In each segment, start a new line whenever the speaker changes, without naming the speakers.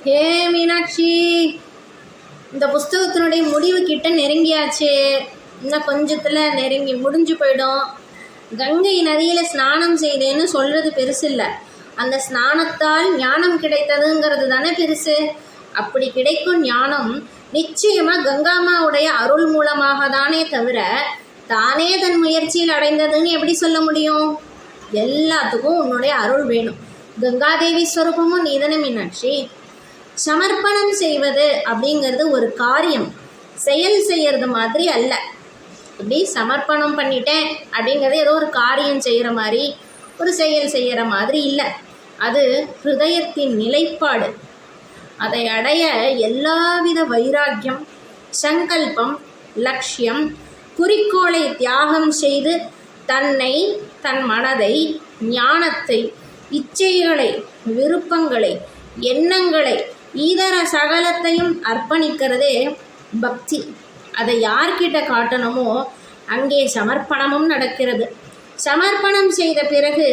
ஹே மீனாட்சி, இந்த புஸ்தகத்தினுடைய முடிவு கிட்ட நெருங்கியாச்சு. இன்னும் கொஞ்சத்தில் நெருங்கி முடிஞ்சு போயிடும். கங்கை நதியில் ஸ்நானம் செய்தேன்னு சொல்கிறது பெருசு இல்லை, அந்த ஸ்நானத்தால் ஞானம் கிடைத்ததுங்கிறது தானே பெருசு. அப்படி கிடைக்கும் ஞானம் நிச்சயமாக கங்காமாவுடைய அருள் மூலமாக தானே தவிர தானே தன் முயற்சியில் அடைந்ததுன்னு எப்படி சொல்ல முடியும்? எல்லாத்துக்கும் உன்னுடைய அருள் வேணும். கங்காதேவி ஸ்வரூபமும் நீதானே மீனாட்சி. சமர்ப்பணம் செய்வது அப்படிங்கிறது ஒரு காரியம், செயல் செய்கிறது மாதிரி அல்ல. இப்படி சமர்ப்பணம் பண்ணிட்டேன் அப்படிங்கிறது ஏதோ ஒரு காரியம் செய்கிற மாதிரி, ஒரு செயல் செய்கிற மாதிரி இல்லை. அது ஹிருதயத்தின் நிலைப்பாடு. அதை அடைய எல்லாவித வைராக்கியம், சங்கல்பம், லட்சியம், குறிக்கோளை தியாகம் செய்து தன்னை, தன் மனதை, ஞானத்தை, இச்சைகளை, விருப்பங்களை, எண்ணங்களை, இதர சகலத்தையும் அர்ப்பணிக்கிறதே பக்தி. அதை யார்கிட்ட காட்டணுமோ அங்கே சமர்ப்பணமும் நடக்கிறது. சமர்ப்பணம் செய்த பிறகு,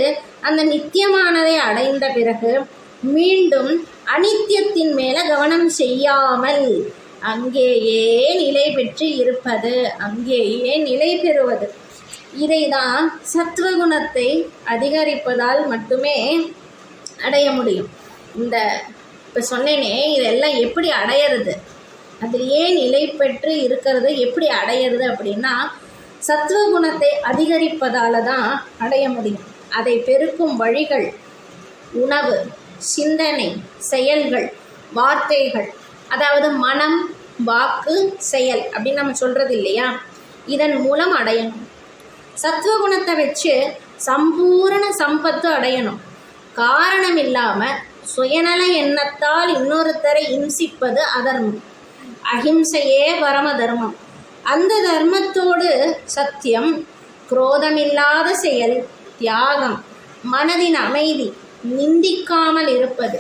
அந்த நித்தியமானதை அடைந்த பிறகு மீண்டும் அனித்தியத்தின் மேலே கவனம் செய்யாமல் அங்கேயே நிலை பெற்று இருப்பது, அங்கேயே நிலை பெறுவது. இதை தான் சத்வகுணத்தை அதிகரிப்பதால் மட்டுமே அடைய முடியும். இந்த இப்போ சொன்னேனே, இதெல்லாம் எப்படி அடையிறது, அதில் ஏன் நிலை பெற்று இருக்கிறது, எப்படி அடையிறது அப்படின்னா சத்வகுணத்தை அதிகரிப்பதால் தான் அடைய முடியும். அதை பெருக்கும் வழிகள் உணவு, சிந்தனை, செயல்கள், வார்த்தைகள், அதாவது மனம், வாக்கு, செயல் அப்படின்னு நம்ம சொல்கிறது இல்லையா, இதன் மூலம் அடையணும். சத்வகுணத்தை வச்சு சம்பூரண சம்பத்து அடையணும். காரணம் இல்லாமல் சுயநல எண்ணத்தால் இன்னொருத்தரை இம்சிப்பது அதர்மம். அஹிம்சையே பரம தர்மம். அந்த தர்மத்தோடு சத்தியம், குரோதமில்லாத செயல், தியாகம், மனதின் அமைதி, நிந்திக்காமல் இருப்பது,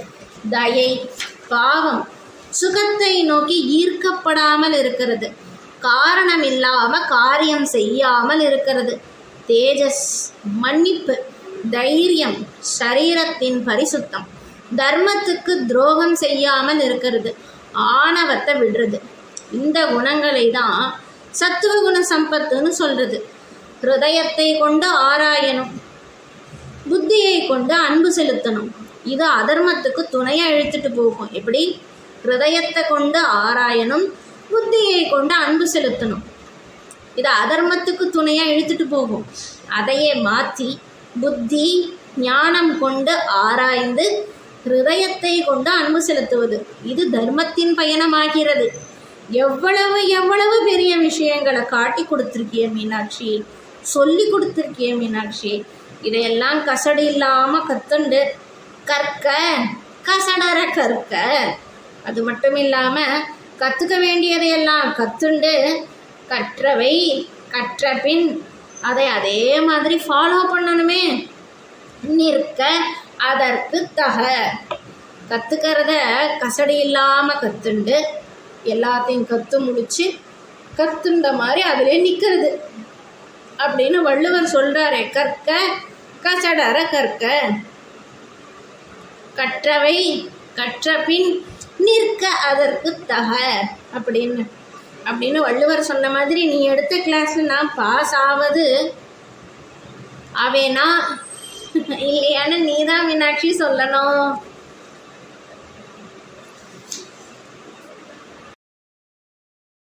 தயை, பாவம், சுகத்தை நோக்கி ஈர்க்கப்படாமல் இருக்கிறது, காரணம் இல்லாமல் காரியம் செய்யாமல் இருக்கிறது, தேஜஸ், மன்னிப்பு, தைரியம், சரீரத்தின் பரிசுத்தம், தர்மத்துக்கு துரோகம் செய்யாமல் இருக்கிறது, ஆணவத்தை விடுறது. இந்த குணங்களை தான் சத்துவகுண சம்பத்துன்னு சொல்கிறது. ஹிருதயத்தை கொண்டு ஆராயணும், புத்தியை கொண்டு அன்பு செலுத்தணும். இது அதர்மத்துக்கு துணையாக இழுத்துட்டு போகும். எப்படி? ஹிருதயத்தை கொண்டு ஆராயணும், புத்தியை கொண்டு அன்பு செலுத்தணும். இது அதர்மத்துக்கு துணையாக இழுத்துட்டு போகும். அதையே மாற்றி புத்தி, ஞானம் கொண்டு ஆராய்ந்து ஹிருதயத்தை கொண்டு அன்பு செலுத்துவது, இது தர்மத்தின் பயணமாகிறது. எவ்வளவு எவ்வளவு பெரிய விஷயங்களை காட்டி கொடுத்துருக்கிய மீனாட்சி, சொல்லி கொடுத்துருக்கிய மீனாட்சி. இதையெல்லாம் கசடு இல்லாமல் கற்றுண்டு கற்க, கசடற கற்க. அது மட்டும் இல்லாமல் கற்றுக்க வேண்டியதையெல்லாம் கற்றுண்டு கற்றவை கற்ற பின் அதை அதே மாதிரி ஃபாலோ பண்ணணுமே. நிற்க அதற்கு தக. கற்றுக்கிறத கசடு இல்லாமல் கற்றுண்டு எல்லாத்தையும் கற்று முடித்து கற்றுண்ட மாதிரி அதிலே நிற்கிறது அப்படின்னு வள்ளுவர் சொல்கிறாரே. கற்க கசடற கற்க, கற்றவை கற்ற பின் நிற்க அதற்கு தக அப்படின்னு வள்ளுவர் சொன்ன மாதிரி நீ எடுத்த கிளாஸில் நான் பாஸ் ஆவது அவேனா இல்லையான்னு நீ தான் மீனாட்சி சொல்லணும்.